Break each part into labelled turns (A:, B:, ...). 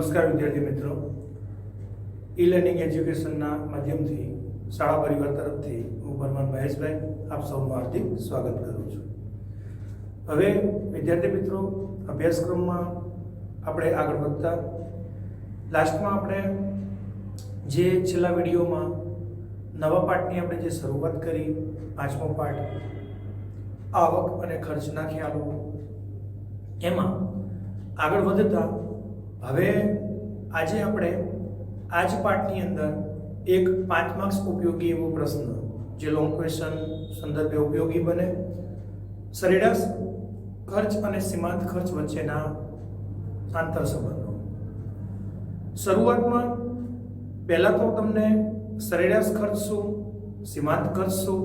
A: નમસ્કાર વિદ્યાર્થી મિત્રો, ઈ લર્નિંગ એજ્યુકેશનના માધ્યમથી શાળા પરિવાર તરફથી હું પરમાર મહેશભાઈ આપ સૌનું હાર્દિક સ્વાગત કરું છું. હવે વિદ્યાર્થી મિત્રો, અભ્યાસક્રમમાં આપણે આગળ વધતા લાસ્ટમાં આપણે જે છેલ્લા વિડીયોમાં નવા પાઠની આપણે જે શરૂઆત કરી, પાંચમો પાઠ આવક અને ખર્ચના ખ્યાલો, એમાં આગળ વધતા હવે આજે આપણે આ જ પાઠની અંદર એક 5 માર્ક્સ ઉપયોગી એવો પ્રશ્ન જે લોંગ ક્વેશ્ચન સંદર્ભે ઉપયોગી બને, સરેરાશ ખર્ચ અને સીમાંત ખર્ચ વચ્ચેના આંતર સંબંધો. શરૂઆતમાં પહેલા તો તમને સરેરાશ ખર્ચ શું, સીમાંત ખર્ચ શું,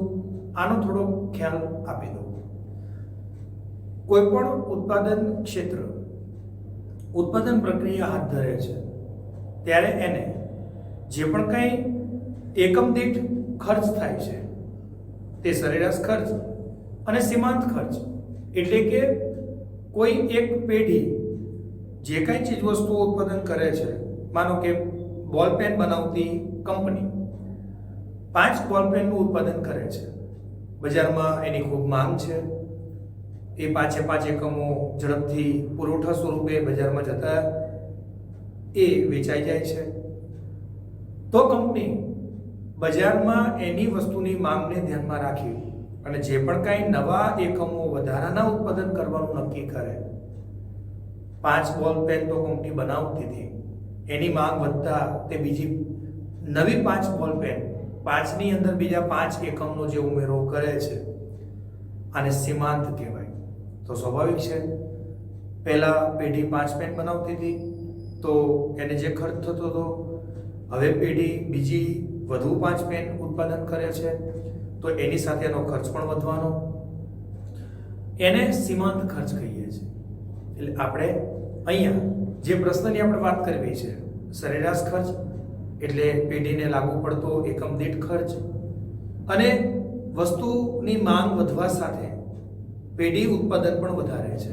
A: આનો થોડો ખ્યાલ આપી દઉં. કોઈ પણ ઉત્પાદન ક્ષેત્ર ઉત્પાદન પ્રક્રિયા હાથ ધરે છે ત્યારે એને જે પણ કંઈ એકમ દીઠ ખર્ચ થાય છે તે સરેરાશ ખર્ચ અને સીમાંત ખર્ચ એટલે કે કોઈ એક પેઢી જે કાંઈ ચીજ વસ્તુઓ ઉત્પાદન કરે છે, માનો કે બોલ પેન બનાવતી કંપની 5 બોલ પેનનું ઉત્પાદન કરે છે, બજારમાં એની ખૂબ માંગ છે, એ 5 એકમો ઝડપથી પુરવઠા સ્વરૂપે બજારમાં જતા એ વેચાઈ જાય છે, તો કંપની બજારમાં એની વસ્તુની માંગને ધ્યાનમાં રાખી અને જે પણ કાંઈ નવા એકમો વધારાના ઉત્પાદન કરવાનું નક્કી કરે. 5 બોલ પેન તો કંપની બનાવતી હતી, એની માંગ વધતા તે બીજી નવી 5 બોલ પેન, 5ની અંદર બીજા 5 એકમનો જે ઉમેરો કરે છે, આને સીમાંત કહેવાય. તો સ્વાભાવિક છે, પહેલા પેઢી 5 પેન બનાવતી હતી તો એને જે ખર્ચ થતો હતો, હવે પેઢી બીજી વધુ 5 પેન ઉત્પાદન કરે છે તો એની સાથેનો ખર્ચ પણ વધવાનો, એને સીમાંત ખર્ચ કહીએ છીએ. એટલે આપણે અહીંયા જે પ્રશ્નની આપણે વાત કરવી છે, સરેરાશ ખર્ચ એટલે પેઢીને લાગુ પડતો એકમ દીઠ ખર્ચ, અને વસ્તુની માંગ વધવા સાથે પેઢી ઉત્પાદન પણ વધારે છે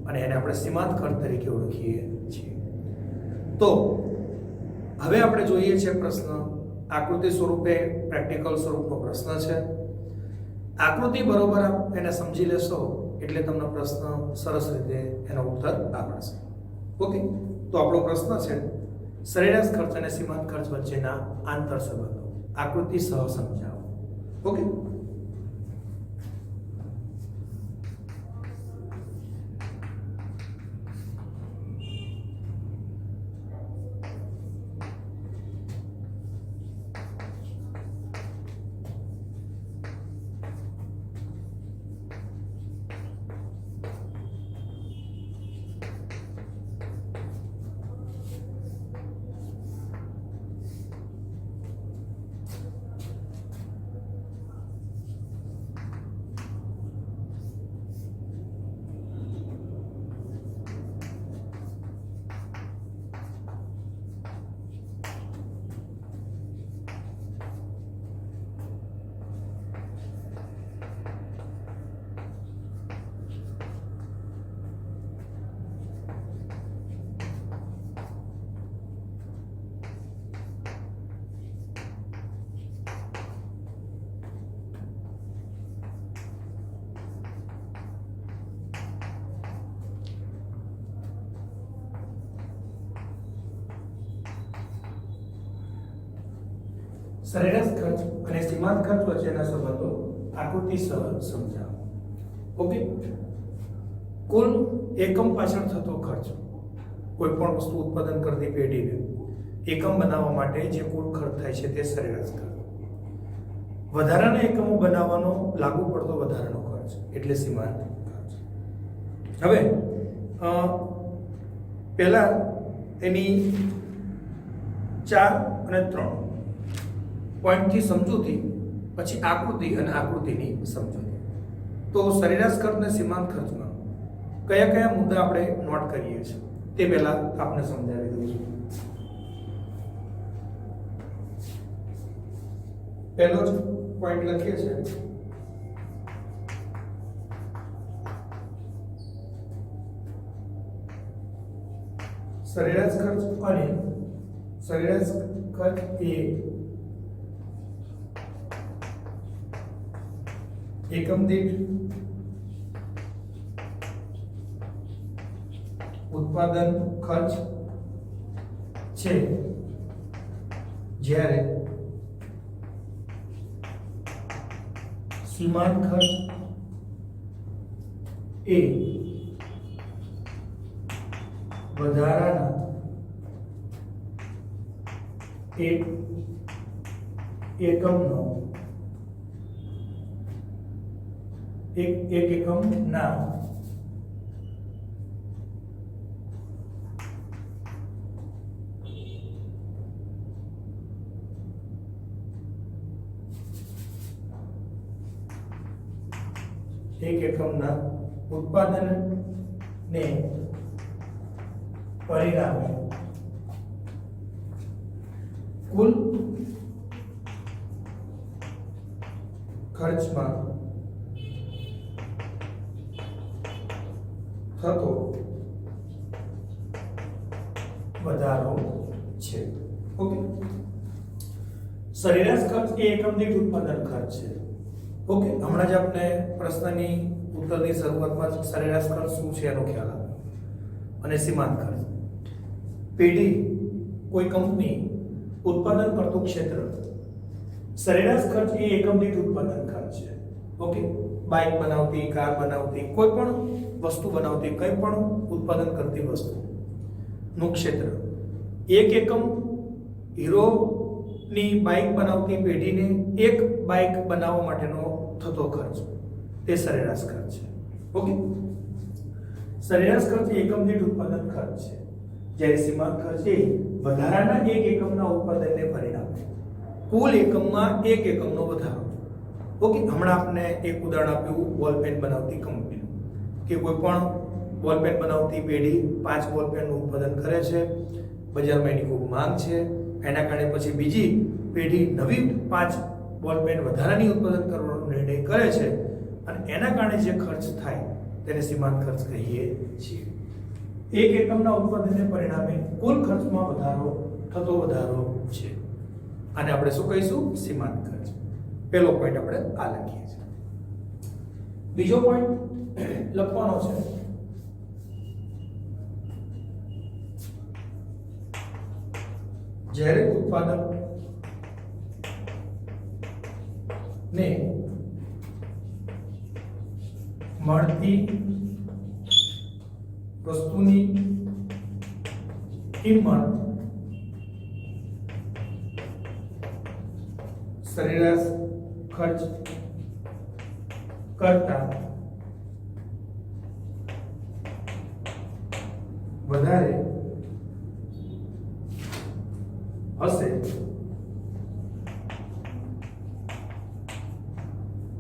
A: અને એને આપણે સીમાંત ખર્ચ તરીકે ઓળખીએ છીએ. તો હવે આપણે જોઈએ છે પ્રશ્ન આકૃતિ સ્વરૂપે, પ્રેક્ટિકલ સ્વરૂપનો પ્રશ્ન છે. આકૃતિ બરોબર આપ એને સમજી લેશો એટલે તમને પ્રશ્ન સરસ રીતે એનો ઉત્તર આવડશે. ઓકે, તો આપણો પ્રશ્ન છે સરેરાશ ખર્ચ અને સીમાંત ખર્ચ વચ્ચેના આંતર સંબંધો. આકૃતિ સહ સમજાવો. ઓકે, સરેરાશ ખર્ચ અને સીમાંત ખર્ચ વચ્ચેના સંબંધો આકૃતિ સહ સમજાવો. ઓકે, કુલ એકમ પાછળ થતો ખર્ચ, કોઈ પણ વસ્તુ ઉત્પાદન કરતી પેઢીને એકમ બનાવવા માટે જે કુલ ખર્ચ થાય છે તે સરેરાશ ખર્ચ. વધારાના એકમો બનાવવાનો લાગુ પડતો વધારાનો ખર્ચ એટલે સીમાંત ખર્ચ. હવે પહેલા એની 4 અને 3 પોઈન્ટથી સમજૂતી, પછી આકૃતિ અને આકૃતિની સમજૂતી. તો સરેરાશ ખર્ચ અને સીમાંત ખર્ચમાં કયા કયા મુદ્દા આપણે નોટ કરીએ છીએ તે પહેલા આપણે સમજાવી દઉં છું. પહેલો જ પોઈન્ટ લખીએ છીએ સરેરાશ ખર્ચ અને સરેરાશ ખર્ચ એ એકમ દીઠ ઉત્પાદન ખર્ચ છે, જ્યારે સીમાંત ખર્ચ એ વધારાના એક એકમનો એક એકમના ઉત્પાદનને પરિણામે કુલ ખર્ચમાં થતો વધારો છે. ઓકે, સરેરાશ ખર્ચ એ એકમ દીઠ ઉત્પાદન ખર્ચ છે. ઓકે, હમણાં જ આપણે પ્રશ્નની ઉત્તરની શરૂઆતમાં જ સરેરાશ ખર્ચ શું છે એનો ખ્યાલ આપ્યો અને સીમાંત ખર્ચ. પેઢી કોઈ કંપની ઉત્પાદન કરતું ક્ષેત્ર, સરેરાશ ખર્ચ એ એકમ દીઠ ઉત્પાદન ખર્ચ છે. ઓકે, બાઇક બનાવતી, કાર બનાવતી, કોઈ પણ વસ્તુ બનાવતી, કંઈ પણ ઉત્પાદન કરતી વસ્તુ નું ક્ષેત્ર, એક એકમ હીરોની બાઇક બનાવતી પેઢીને એક બાઇક બનાવવા માટેનો થતો ખર્ચ, તે સરેરાશ ખર્ચ છે. ઓકે, સરેરાશ ખર્ચ એકમ દીઠ ઉત્પાદન ખર્ચ છે, જ્યારે સીમાંત ખર્ચ એ વધારાના એક એકમના ઉત્પાદનને પરિણામે કુલ એકમમાં એક એકમનો વધારો. ઓકે, હમણાં આપણે એક ઉદાહરણ આપ્યું બોલપેન બનાવતી કંપની કે કોઈ પણ બોલપેન બનાવતી પેઢી 5 બોલપેનનું ઉત્પાદન કરે છે, બજારમાં એની ખૂબ માંગ છે, એના કારણે પછી બીજી પેઢી નવી 5 બોલપેન વધારાની ઉત્પાદન કરવાનો નિર્ણય કરે છે અને એના કારણે જે ખર્ચ થાય તેને સીમાંત ખર્ચ કહીએ છીએ. એક એકમના ઉત્પાદનને પરિણામે કુલ ખર્ચમાં થતો વધારો છે. આને આપણે શું કહીશું? સીમાંત ખર્ચ. પહેલો પોઈન્ટ આપણે આ લખીએ છીએ. બીજો પોઈન્ટ લખવાનો છે જ્યારે ઉત્પાદન ને મળતી વસ્તુની કિંમત સરેરાશ ખર્ચ કરતા વધારે હશે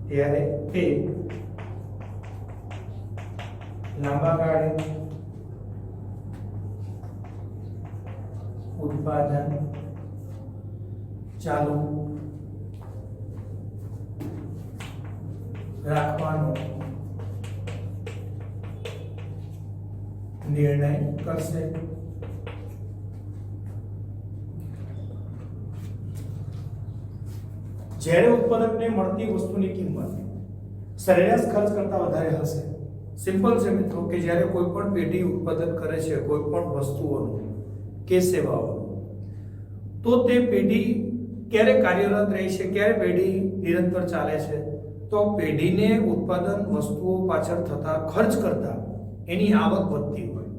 A: ત્યારે તે લાંબા ગાળે ઉત્પાદન ચાલુ રાખવાનો નિર્ણય કરશે. જ્યારે ઉત્પાદકને મળતી વસ્તુની કિંમત સરેરાશ ખર્ચ કરતા વધારે હશે. સિમ્પલ છે મિત્રો કે જ્યારે કોઈ પણ પેઢી ઉત્પાદન કરે છે કોઈ પણ વસ્તુઓનું કે સેવાઓનું, તો તે પેઢી ક્યારે કાર્યરત રહી છે, ક્યારે પેઢી નિરંતર ચાલે છે, તો પેઢીને ઉત્પાદન વસ્તુઓ પાછળ થતા ખર્ચ કરતા એની આવક વધતી હોય.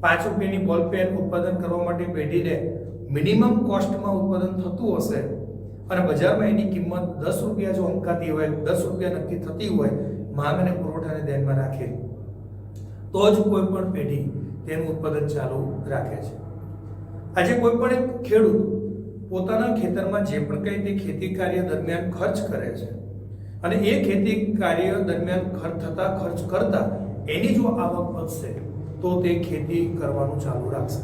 A: 5 રૂપિયાની બોલ પેન ઉત્પાદન કરવા માટે પેઢીને મિનિમમ કોસ્ટમાં ઉત્પાદન થતું હશે અને બજારમાં એની કિંમત 10 રૂપિયા જો અંકાતી હોય, 10 રૂપિયા નક્કી થતી હોય, માંગ અને પુરવઠાને ધ્યાનમાં રાખે તો જ કોઈ પણ પેઢી તેનું ઉત્પાદન ચાલુ રાખે છે. આજે કોઈ પણ એક ખેડૂત પોતાના ખેતરમાં જે પણ કંઈ તે ખેતી કાર્ય દરમિયાન ખર્ચ કરે છે અને એ ખેતી કાર્ય દરમિયાન ખર્ચ કરતા એની જો આવક વધશે તો તે ખેતી કરવાનું ચાલુ રાખશે.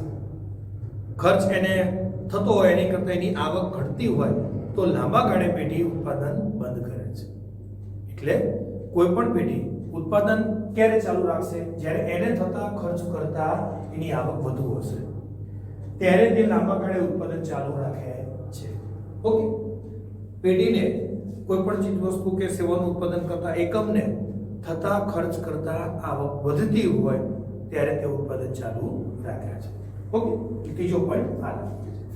A: ખર્ચ એને થતો હોય એની કરતાં એની આવક ઘટતી હોય તો લાંબા ગાળે પેઢી ઉત્પાદન બંધ કરે છે. એટલે કોઈ પણ પેઢી ઉત્પાદન ક્યારે ચાલુ રાખશે? જ્યારે એને થતા ખર્ચ કરતા એની આવક વધુ હશે ત્યારે તે લાંબા ગાળે ઉત્પાદન ચાલુ રાખે છે. ઓકે, પેઢીને કોઈ પણ ચીજ વસ્તુ કે સેવાનું ઉત્પાદન કરતા એકમને થતા ખર્ચ કરતા આવક વધતી હોય ત્યારે તે ઉત્પાદન ચાલુ રાખે છે. ઓકે, ત્રીજો પોઈન્ટ આ લખીએ છીએ.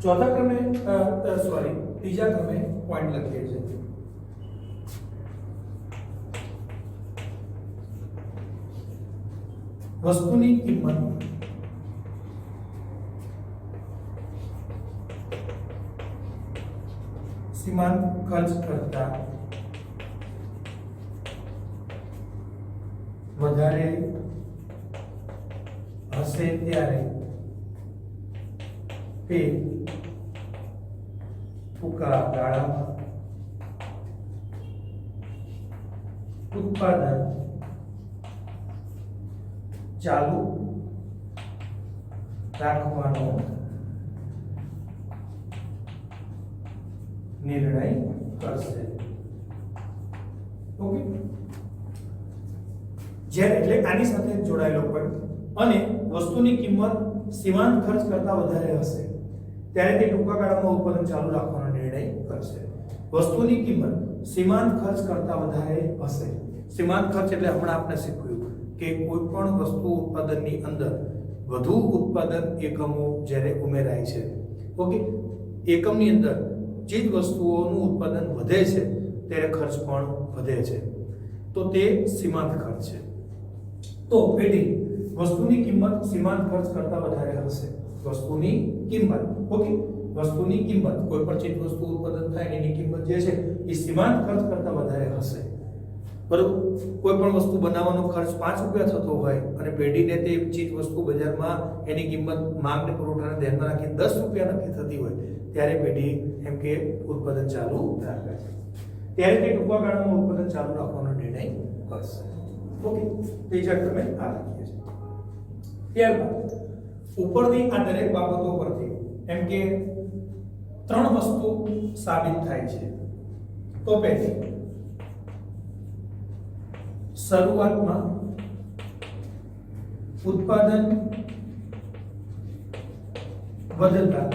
A: ચોથા ક્રમે ત્રીજા ક્રમે પોઈન્ટ લખીએ છીએ. વસ્તુની કિંમત સીમાંત ખર્ચ કરતા વધારે હશે ત્યારે તે ટૂંકા ગાળામાં ઉત્પાદન ચાલુ રાખવાનો નિર્ણય કરશે. ઓકે, જ્યારે એટલે આની સાથે જોડાયેલો પોઈન્ટ અને વસ્તુની કિંમત સીમાંત ખર્ચ કરતા વધારે હશે ત્યારે તે ટૂંકા ગાળામાં ઉત્પાદન ચાલુ રાખવાનો નિર્ણય કરશે. વસ્તુની કિંમત સીમાંત ખર્ચ કરતા વધારે હશે. સીમાંત ખર્ચ એટલે હમણાં આપણે શીખ્યું કે કોઈ પણ વસ્તુ ઉત્પાદનની અંદર વધુ ઉત્પાદન એકમો જ્યારે ઉમેરાય છે, ઓકે, એકમની અંદર ચીજ વસ્તુઓનું ઉત્પાદન વધે છે ત્યારે ખર્ચ પણ વધે છે, તો તે સીમાંત ખર્ચ છે. તો પેઢી વસ્તુની કિંમત સીમાંત ખર્ચ કરતા વધારે હશે. વસ્તુની કિંમત, ઓકે, વસ્તુની કિંમત કોઈ પણ ચીજ વસ્તુ ઉત્પાદન થાય એની કિંમત જે છે એ સીમાંત ખર્ચ કરતા વધારે હશે. બરોબર, કોઈ પણ વસ્તુ બનાવવાનો ખર્ચ 5 રૂપિયા થતો હોય અને પેઢીને તે ચીજ વસ્તુ બજારમાં એની કિંમત માંગ ને પુરવઠાને ધ્યાનમાં રાખીને 10 રૂપિયા નક્કી થતી હોય ત્યારે પેઢી એમ કે ઉત્પાદન ચાલુ રાખે છે. ત્યારે તે ટૂંકા ગાળામાં ઉત્પાદન ચાલુ રાખવાનો નિર્ણય કરશે. ઓકે, ત્રીજા ક્રમે આ લખીએ છીએ. ત્યારબાદ ઉપરની આ દરેક બાબતો પરથી એમ કે 3 વસ્તુ સાબિત થાય છે. તો પહેલી, શરૂઆતમાં ઉત્પાદન વધતા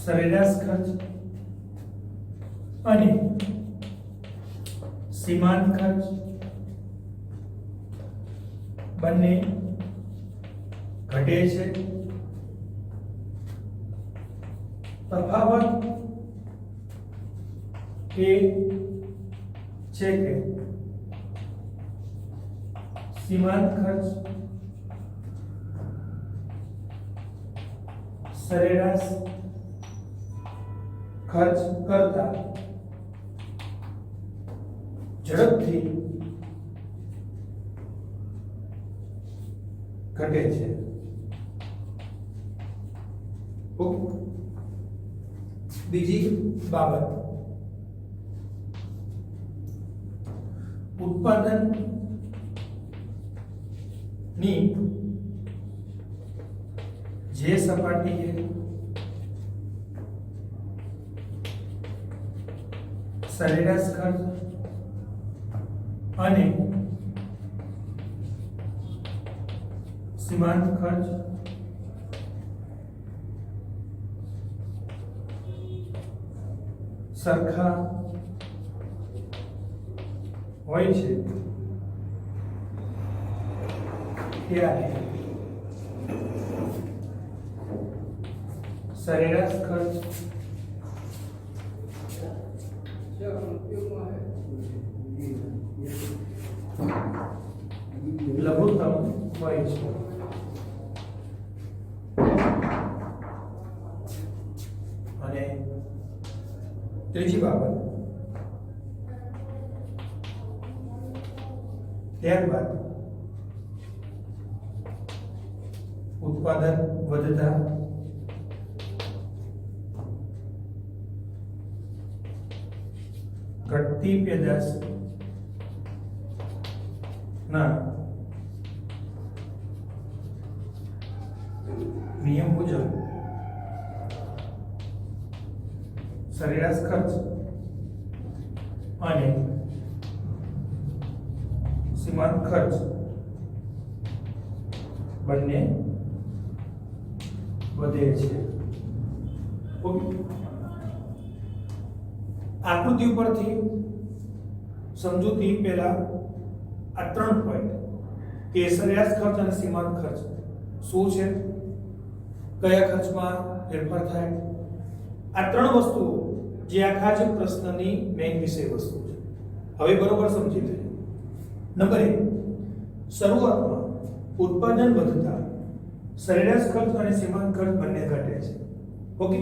A: સરેરાશ ખર્ચ અને સીમાંત ખર્ચ બંને ઘટે છે. તફાવત એ છે કે સીમાંત ખર્ચ સરેરાશ ખર્ચ કરતા ઝડપથી ઘટે છે. બીજી બાબત, ઉત્પાદન ની જે સપાટીએ સરેરાશ ખર્ચ અને સીમાંત ખર્ચ સરખા હોય છે ત્યારે સરેરાશ ખર્ચ લઘુત્તમ હોય છે. અને ત્રીજી બાબત, ત્યારબાદ ઉત્પાદન વધતા ઘટતી પેદાશ ના નિયમ મુજબ સરેરાશ ખર્ચ અને સીમાંત ખર્ચ બંને વધે છે. ઓકે, આકૃતિ ઉપરથી સમજૂતી પહેલા આ 3 પોઈન્ટ કે સરેરાશ ખર્ચ અને સીમાંત ખર્ચ શું છે, કયા ખર્ચમાં ફેરફાર થાય, આ 3 વસ્તુઓ જે આખા જ પ્રશ્નની મેઇન વિષય વસ્તુ છે. હવે બરોબર સમજી લેજો. નંબર 1, શરૂઆતમાં ઉત્પાદન વધતા સરેરાશ ખર્ચ અને સીમાંત ખર્ચ બંને ઘટે છે. ઓકે,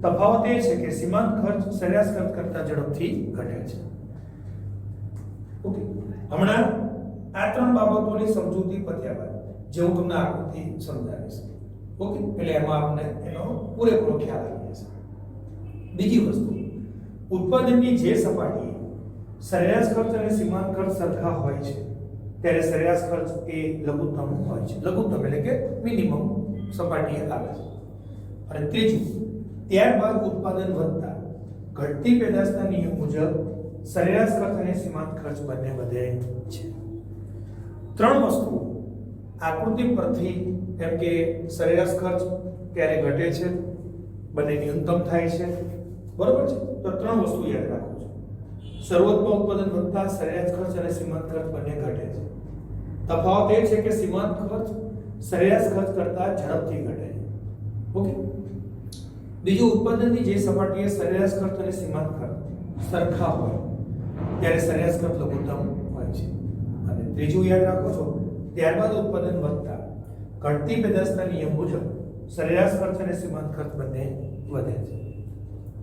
A: તફાવત એ છે કે સીમાંત ખર્ચ સરેરાશ ખર્ચ કરતા ઝડપથી ઘટે છે. ઓકે, હમણાં આ 3 બાબતોની સમજૂતી પત્યા બાદ જે હું તમને આકૃતિ સમજાવીશ. ઓકે, એટલે એમાં આપણે એનો પૂરેપૂરો ખ્યાલ આવી જશે. બીજી વસ્તુ, ઉત્પાદનની જે સપાટીએ સરેરાશ ખર્ચ અને સીમાંત ખર્ચ સરખા હોય છે ત્યારે સરેરાશ ખર્ચ એ લઘુત્તમ હોય છે. લઘુત્તમ એટલે કે મિનિમમ સપાટીએ આવે છે. અને ત્રીજું, ત્યારબાદ ઉત્પાદન વધતા ઘટતી પેદાશના નિયમ મુજબ સરેરાશ ખર્ચ અને સીમાંત ખર્ચ બંને વધે છે. 3 વસ્તુ આકૃતિ પરથી, એમ કે સરેરાશ ખર્ચ ક્યારે ઘટે છે, બંને ન્યૂનતમ થાય છે, બરોબર છે. તો 3 વસ્તુ યાદ રાખો છો. શરૂઆતમાં ઉત્પાદન વધતા સરેરાશ ખર્ચ અને સીમાંત ખર્ચ બંને ઘટે છે. તફાવત એ છે કે સીમાંત ખર્ચ સરેરાશ ખર્ચ કરતા ઝડપથી ઘટે છે. ઓકે, બીજું, ઉત્પાદનની જે સપાટીએ સરેરાશ ખર્ચ અને સીમાંત ખર્ચ સરખા હોય ત્યારે સરેરાશ ખર્ચ લઘુત્તમ હોય છે. અને ત્રીજું યાદ રાખો છો, ત્યારબાદ ઉત્પાદન વધતા ઘટતી પેદાશના નિયમ મુજબ સરેરાશ ખર્ચ અને સીમાંત ખર્ચ બંને વધે છે.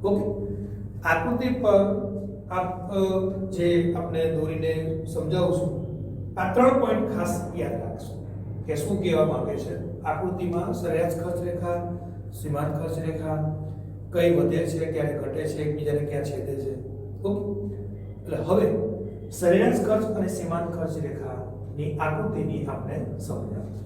A: ઓકે, આકૃતિ પર જે આપણે દોરીને સમજાવું છું, આ 3 પોઈન્ટ ખાસ યાદ રાખશો કે શું કહેવા માંગે છે. આકૃતિમાં સરેરાશ ખર્ચ રેખા, સીમાંત ખર્ચ રેખા કઈ વધે છે, ક્યારે ઘટે છે, એકબીજાને ક્યાં છેદે છે. ઓકે, એટલે હવે સરેરાશ ખર્ચ અને સીમાંત ખર્ચ રેખાની આકૃતિની આપણે સમજ આપીશું.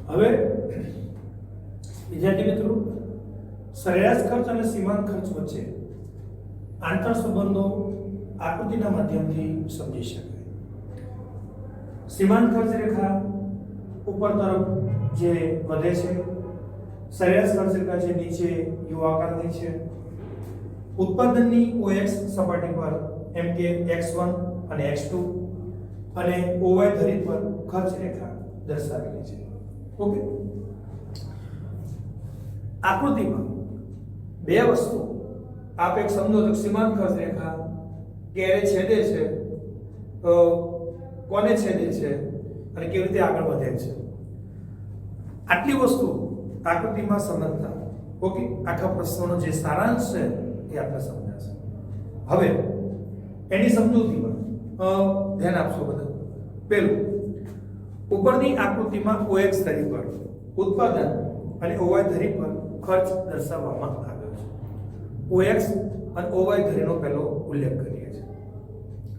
A: હવે વિદ્યાર્થી મિત્રો, સરેરાશ ખર્ચ અને સીમાંત ખર્ચ વચ્ચે આંતર સંબંધો આકૃતિના માધ્યમથી સમજી શકાય. સીમાંત ખર્ચ રેખા ઉપર તરફ જે વધે છે, સરેરાશ ખર્ચ રેખા જે નીચે યુ આકારની છે. ઉત્પાદનની OX સપાટી પર એમ કે x1 અને x2 અને OY ધરી પર ખર્ચ રેખા દર્શાવેલી છે. ઓકે, આકૃતિમાં બે વસ્તુ આપ એક સમજો તો સીમાંત ખર્ચ રેખા ક્યારે છેદે છે, કોને છેદે છે અને કેવી રીતે આગળ વધે છે, આટલી વસ્તુ આકૃતિમાં સમજતા ઓકે આખા પ્રશ્નનો જે સારાંશ છે એ આપણે સમજાશે. હવે એની સમજૂતીમાં ધ્યાન આપશો બધા. પહેલું, ઉપરની આકૃતિમાં OX ધરી પર ઉત્પાદન અને OY ધરી પર ખર્ચ દર્શાવવામાં આવ્યો છે. OX અને OY ધરીનો પહેલો ઉલ્લેખ કરીએ છીએ.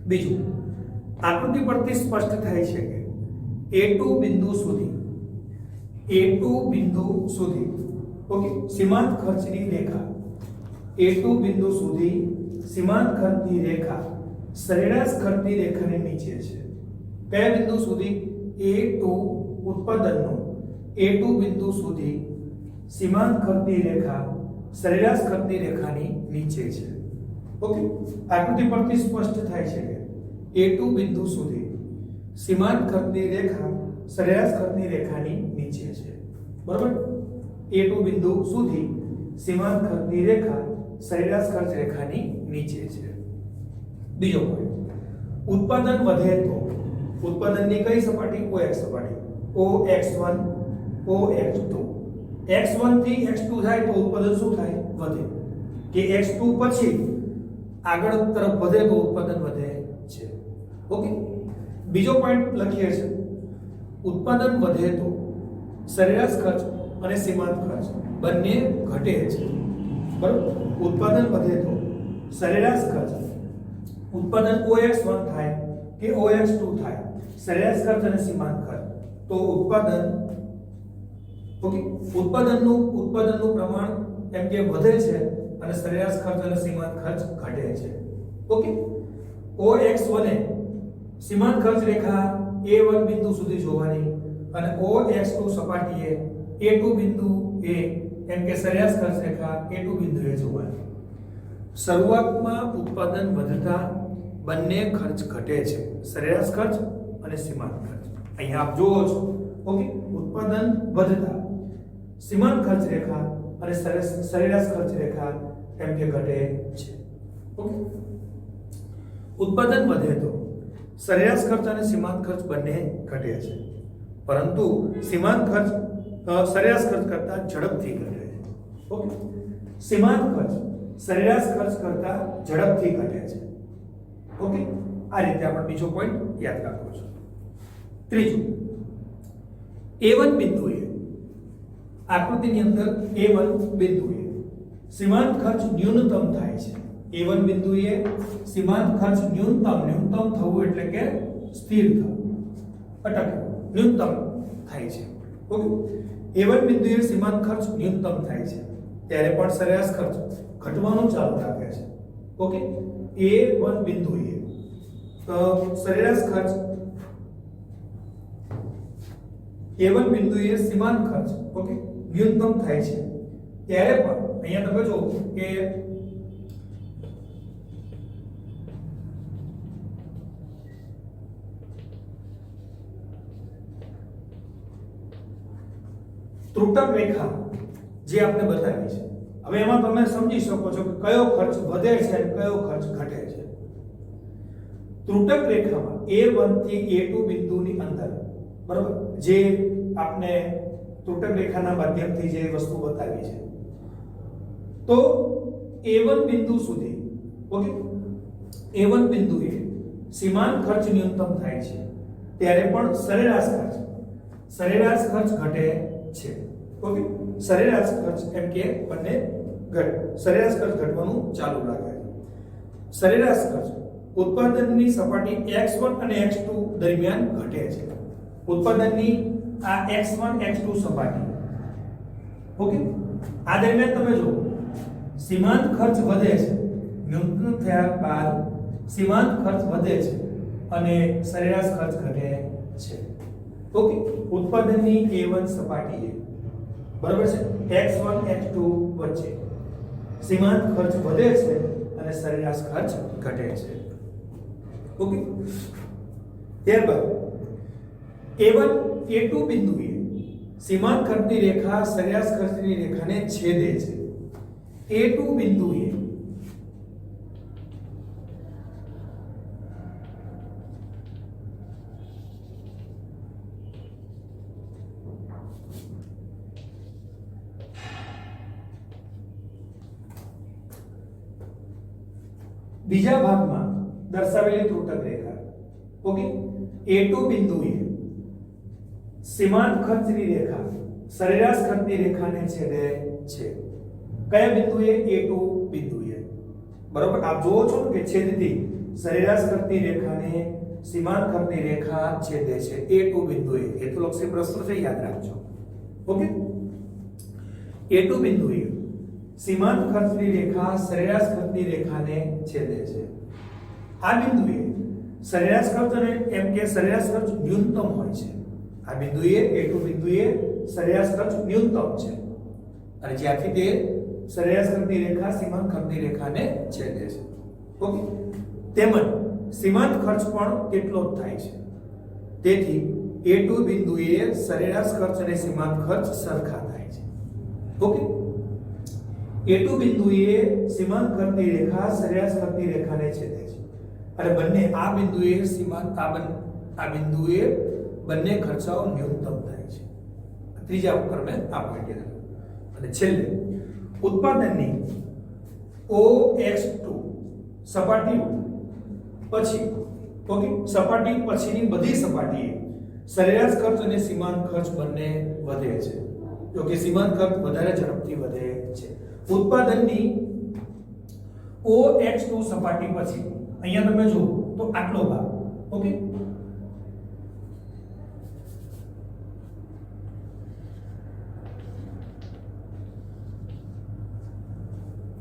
A: બીજું, આકૃતિ પરથી સ્પષ્ટ થાય છે કે A2 બિંદુ સુધી ઓકે સીમાંત ખર્ચની રેખા A2 બિંદુ સુધી સીમાંત ખર્ચની રેખા સરેરાશ ખર્ચની રેખાની નીચે છે. કયા બિંદુ સુધી? A2 ઉત્પાદનનો A2 બિંદુ સુધી સીમાંત ખર્ચની રેખા સરેરાશ ખર્ચની રેખાની નીચે છે. ઓકે, આકૃતિ પરથી સ્પષ્ટ થાય છે કે A2 બિંદુ સુધી સીમાંત ખર્ચની રેખા સરેરાશ ખર્ચની રેખાની નીચે છે. બરાબર? A2 બિંદુ સુધી સીમાંત ખર્ચની રેખા સરેરાશ ખર્ચ રેખાની નીચે છે. બીજો પોઈન્ટ, ઉત્પાદન વધે તો ઉત્પાદનની કઈ સપાટી? OX સપાટી. OX1 OX2 x1 થી x2 થાય તો ઉત્પાદન શું થાય? વધે. કે x2 પછી આગળ તરફ વધે તો ઉત્પાદન વધે છે. ઓકે, બીજો પોઈન્ટ લખીએ છે, ઉત્પાદન વધે તો સરેરાશ ખર્ચ અને સીમાંત ખર્ચ બંને ઘટે છે. બરાબર? ઉત્પાદન વધે તો સરેરાશ ખર્ચ ઉત્પાદન OX1 થાય કે OX2 થાય, સરેરાશ ખર્ચ અને સીમાંત ખર્ચ તો ઉત્પાદન ઓકે ઉત્પાદનનું પ્રમાણ એમ કે વધે છે અને સરેરાશ ખર્ચ અને સીમાંત ખર્ચ ઘટે છે. ઓકે, OX1 એ સીમાંત ખર્ચ રેખા A1 બિંદુ સુધી જોવાની અને OX2 સપાટીએ A2 બિંદુ એ એમ કે સરેરાશ ખર્ચ રેખા A2 બિંદુએ જોવાની. શરૂઆતમાં ઉત્પાદન વધતા બંને ખર્ચ ઘટે છે, સરેરાશ ખર્ચ અને સીમાંત ખર્ચ. અહીંયા આપ જોવો છો ઓકે, ઉત્પાદન વધતા સીમાંત ખર્ચ રેખા અને સરેરાશ ખર્ચ રેખા એમ કે ઘટે છે. ઓકે, ઉત્પાદન વધે તો સરેરાશ ખર્ચ અને સીમાંત ખર્ચ બંને ઘટે છે, પરંતુ સીમાંત ખર્ચ સરેરાશ ખર્ચ કરતા ઝડપથી ઘટે છે. ઓકે, સીમાંત ખર્ચ સરેરાશ ખર્ચ કરતા ઝડપથી ઘટે છે. ઓકે, આ રીતે આપણે બીજો પોઈન્ટ યાદ રાખવો છે. ત્રીજું, A1 બિંદુએ આકૃતિની અંદર A1 બિંદુએ સીમાંત ખર્ચ ન્યૂનતમ થાય છે. A1 બિંદુએ સીમાંત ખર્ચ ન્યૂનતમ થવું એટલે કે સ્થિર થવું, અટકવું, ન્યૂનતમ થાય છે. ઓકે, A1 બિંદુએ સીમાંત ખર્ચ ન્યૂનતમ થાય છે ત્યારે પણ સરેરાશ ખર્ચ ઘટવાનું ચાલુ રાખે છે. ઓકે, A1 બિંદુએ સરેરાશ ખર્ચ A1 બિંદુએ સીમાંત ખર્ચ ઓકે ન્યૂનતમ થાય છે ત્યારે પણ અહીંયા તમે જો કે ત્રુટક રેખા જે આપણે બતાવી છે, હવે એમાં તમે સમજી શકો છો કે કયો ખર્ચ વધે છે અને કયો ખર્ચ ઘટે છે. ત્રુટક રેખામાં A1 થી A2 બિંદુની અંદર બરાબર જે આપણે ત્રુટક રેખાના માધ્યમથી જે વસ્તુ બતાવી છે, તો A1 બિંદુ સુધી ઓકે A1 બિંદુએ સીમાંત ખર્ચ ન્યૂનતમ થાય છે ત્યારે પણ સરેરાશ ખર્ચ ઘટે છે. ઓકે, સરેરાશ ખર્ચ એમ કે બંને સરેરાશ ખર્ચ ઘટવાનું ચાલુ રાખે છે. સરેરાશ ખર્ચ ઉત્પાદનની સપાટી x1 અને x2 દરમિયાન ઘટે છે. ઉત્પાદનની આ x1 x2 સપાટી, ઓકે, આ દરમિયાન તમે જો સીમાંત ખર્ચ વધે છે, ન્યૂનતમ થયા બાદ સીમાંત ખર્ચ વધે છે અને સરેરાશ ખર્ચ ઘટે છે, ઓકે. ઉત્પાદનની A1 સપાટીએ, બરાબર છે, x1 x2 વચ્ચે સીમાંત ખર્ચ વધે છે અને સરેરાશ ખર્ચ ઘટે છે, ઓકે. ત્યારબાદ A1 A2 બિંદુએ સીમાંત ખર્ચની રેખા સરેરાશ ખર્ચની રેખાને છેદે છે. A2 બિંદુએ બીજા ભાગમાં દર્શાવેલી ત્રુટક રેખા, ઓકે, A2 બિંદુએ સીમાંત ખર્ચની રેખા સરેરાશ ખર્ચની રેખાને છેદે છે. કયા બિંદુએ? A2 બિંદુએ, બરોબર. આપ જોવો છો કે છેદતી સરેરાશ ખર્ચની રેખાને સીમાંત ખર્ચની રેખા છેદે છે A2 બિંદુએ. હેતુલક્ષી પ્રશ્ન છે, યાદ રાખજો, ઓકે. A2 બિંદુએ સીમાંત ખર્ચની રેખા સરેરાશ ખર્ચની રેખાને છેદે છે. આ બિંદુએ સરેરાશ ખર્ચ અને એમ કે સરેરાશ ખર્ચ ન્યૂનતમ હોય છે. આ બિંદુએ A2 બિંદુએ સરેરાશ ખર્ચ ન્યૂનતમ છે અને જ્યાંથી તે સરેરાશ ખર્ચની રેખા સીમાંત ખર્ચની રેખાને છેદે છે, ઓકે. તેમજ સીમાંત ખર્ચ પણ તેટલો જ થાય છે. તેથી A2 બિંદુએ સરેરાશ ખર્ચ અને સીમાંત ખર્ચ સરખા થાય છે, ઓકે. A2 બિંદુએ સીમાંત ખર્ચની રેખા સરેરાશ ખર્ચની રેખાને છેદે છે અને બંને આ બિંદુએ સીમાંત આ બિંદુએ બંને ખર્ચાઓ ન્યૂનતમ થાય છે. ત્રીજા ક્રમે આ પોઈન્ટ યાદ રાખો. અને છેલ્લે ઉત્પાદનની OX2 સપાટી પછી, ઓકે, સપાટી પછીની બધી સપાટીએ સરેરાશ ખર્ચ અને સીમાંત ખર્ચ બંને વધે છે. જો કે સીમાંત ખર્ચ વધારે ઝડપથી વધે છે. ઉત્પાદનની OX2 સપાટી પછી અહીંયા તમે જુઓ તો આટલો ભાગ, ઓકે,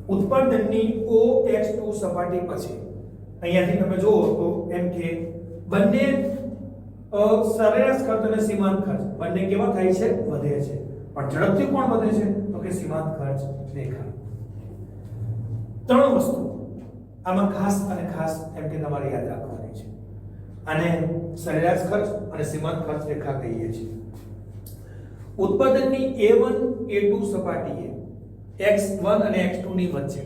A: ઉત્પાદનની OX2 સપાટી પછી અહીંયાથી તમે જુઓ તો એમ કે બંને સરેરાશ ખર્ચ અને સીમાંત ખર્ચ બંને કેવા થાય છે? વધે છે. પણ ઝડપથી કોણ વધે છે? તો કે સીમાંત ખર્ચ રેખા. ત્રણ વસ્તુ આમાં ખાસ અને ખાસ એમ કે તમારે યાદ રાખવાની છે. આને સરેરાશ ખર્ચ અને સીમાંત ખર્ચ રેખા કહીએ છીએ. ઉત્પાદનની A1 A2 સપાટીએ x1 અને x2 ની વચ્ચે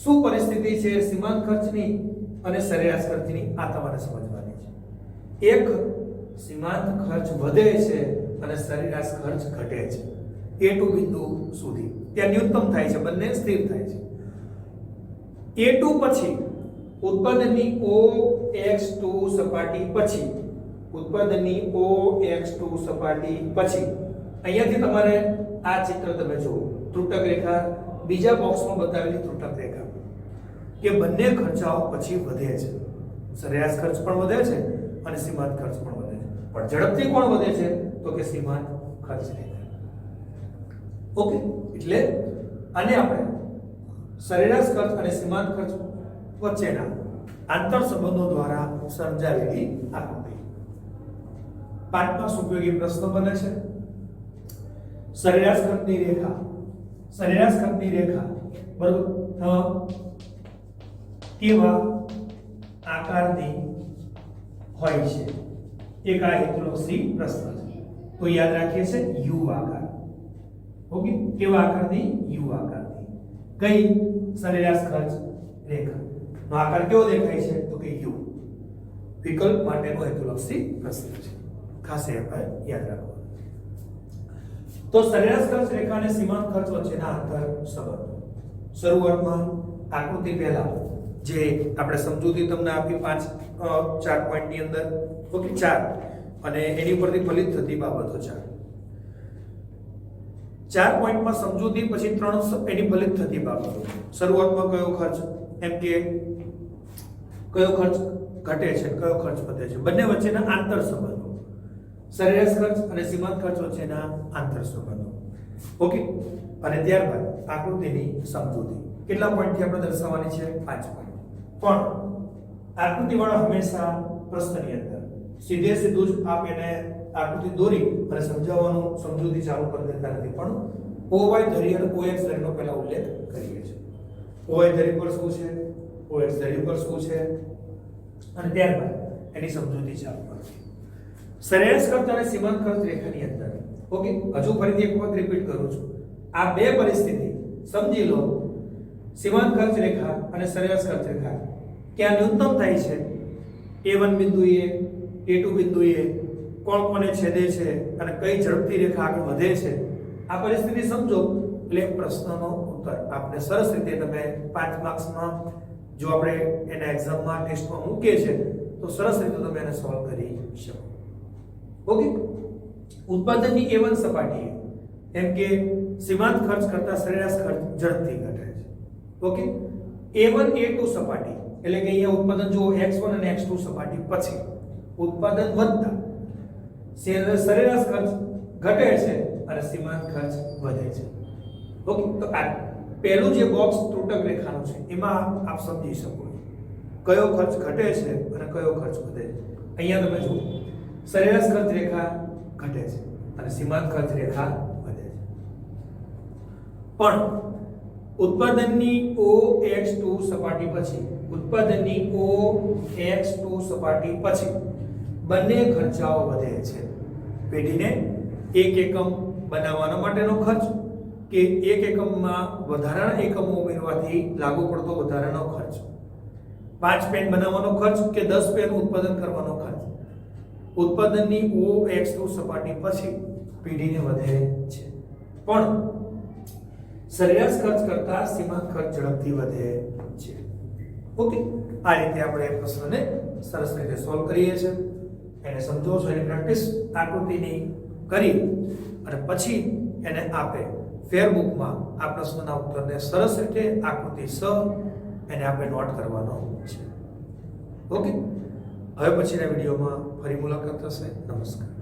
A: શું પરિસ્થિતિ છે સીમાંત ખર્ચની અને સરેરાશ ખર્ચની? આ તમારે સમજવાની છે. એક સીમાંત ખર્ચ વધે છે અને સરેરાશ ખર્ચ ઘટે છે A2 બિંદુ સુધી. ત્યાં ન્યૂનતમ થાય છે, બંને સ્થિર થાય છે. A2 પછી ઉત્પાદનની OX2 સપાટી પછી, ઉત્પાદનની OX2 સપાટી પછી અહીંયાથી તમારે આ ચિત્ર તમે જુઓ, ત્રુટક રેખા, બીજા બોક્સમાં બતાવેલી ત્રુટક રેખા, કે બંને ખર્ચાઓ પછી વધે છે. સરેરાશ ખર્ચ પણ વધે છે અને સીમાંત ખર્ચ પણ વધે છે. પણ ઝડપથી કોણ વધે છે? તો કે સીમાંત ખર્ચ રેખા, ઓકે. એટલે આને આપણે સરેરાશ ખર્ચ અને સીમાંત ખર્ચ વચ્ચેના આંતર સંબંધો દ્વારા સમજાવેલી આકૃતિ. પાંચમા ઉપયોગી પ્રશ્ન બને છે. સરેરાશ ખર્ચની રેખા, સરેરાશ ખર્ચની રેખા, બરોબર, કેવા આકારની હોય છે? એક આ હેતુલક્ષી પ્રશ્ન છે. તો યાદ રાખીએ છે યુ આકાર, ઓકે. કેવા આકારની? યુ આકારની. કઈ? સરેરાશ ખર્ચ રેખા નો આકાર કેવો દેખાય છે? તો કે યુ. વિકલ્પ માટેનો હેતુલક્ષી પ્રશ્ન છે, ખાસ એ આપણે યાદ રાખો. તો સરેરાશ ખર્ચ રેખા અને સીમાંત ખર્ચ વચ્ચેના આંતર સંબંધો. શરૂઆતમાં આકૃતિ પહેલા જે આપણે સમજૂતી તમને આપી 4 પોઈન્ટની અંદર, ઓકે, 4, અને એની ઉપરથી ફલિત થતી બાબતો 4 પોઈન્ટમાં સમજૂતી, પછી 3 એની ફલિત થતી બાબતો. શરૂઆતમાં કયો ખર્ચ એમ કે કયો ખર્ચ ઘટે છે, કયો ખર્ચ વધે છે, બંને વચ્ચેના આંતર સંબંધો. સરેરાશ ખર્ચ અને સીમાંત ખર્ચ વચ્ચેના આંતર સંબંધો. ઓકે, અને ત્યારબાદ આકૃતિની સમજૂતી. કેટલા પોઈન્ટથી આપણે દર્શાવવાની છે? 5 પોઈન્ટ. પણ આકૃતિવાળા હંમેશા પ્રશ્નની અંદર સીધે સીધું જ આપ એને આકૃતિ દોરી અને સમજાવવાનું સમજૂતી ચાલુ કરી દેતા નથી, પણ OY ધરી અને OX ધરીનો પહેલા ઉલ્લેખ કરીએ છીએ. OY ધરી પર શું છે, OX ધરી પર શું છે, અને ત્યારબાદ એની સમજૂતી ચાલુ કરીએ. સરેરાશ ખર્ચ અને સીમાંત ખર્ચ રેખાની અંદર, ઓકે, હજુ ફરીથી એક વખત રિપીટ કરું છું. આ બે પરિસ્થિતિ સમજી લો. સીમાંત ખર્ચ રેખા અને સરેરાશ ખર્ચ રેખા ક્યાં ન્યૂનતમ થાય છે? A1 બિંદુએ, A2 બિંદુએ કોણ કોને છેદે છે અને કઈ ઝડપથી રેખા આગળ વધે છે. આ પરિસ્થિતિ સમજો એટલે પ્રશ્નનો ઉત્તર આપને સરસ રીતે તમે 5 માર્ક્સમાં જો આપણે એના એક્ઝામમાં ટેસ્ટમાં મૂકીએ છે તો સરસ રીતે તમે એને સોલ્વ કરી શકો. ઓકે, ઉત્પાદનની A1 સપાટીએ એમ કે સીમાંત ખર્ચ કરતા સરેરાશ ખર્ચ ઝડપથી ઘટે છે. ઓકે, A1 A2 સપાટી એટલે કે અહીંયા ઉત્પાદન જો X1 અને X2 સપાટી પછી ઉત્પાદન વધતા સરેરાશ ખર્ચ ઘટે છે અને સીમાંત ખર્ચ વધે છે. ઓકે, તો આ પહેલું જે બોક્સ ત્રુટક રેખાનું છે એમાં આપ સમજી શકો કયો ખર્ચ ઘટે છે અને કયો ખર્ચ વધે છે. અહીંયા તમે જુઓ સરેરાશ ખર્ચ રેખા ઘટે છે અને સીમાંત ખર્ચ રેખા વધે છે. પણ ઉત્પાદનની OX2 સપાટી પછી બંને ખર્ચાઓ વધે છે. પેઢીને 1 એકમ બનાવવા માટેનો ખર્ચ કે 1 એકમમાં વધારાના એકમો ઉમેરવાથી લાગુ પડતો વધારાનો ખર્ચ, 5 પેન બનાવવાનો ખર્ચ કે 10 પેન ઉત્પાદન કરવાનો ખર્ચ ઉત્પાદનની OX2 સપાટી પછી પેઢીને વધે છે. પણ સરેરાશ ખર્ચ કરતા સીમાંત ખર્ચ ઝડપથી વધે છે. ઓકે, આ રીતે આપણે પ્રશ્નને સરસ રીતે સોલ્વ કરીએ છીએ. એને સમજો છો, એની પ્રેક્ટિસ આકૃતિની કરી અને પછી એને આપે ફેરબુકમાં આ પ્રશ્નના ઉત્તરને સરસ રીતે આકૃતિ સ એને આપણે નોટ કરવાનો છે. ઓકે, હવે પછીના વિડીયોમાં ફરી મુલાકાત થશે. નમસ્કાર.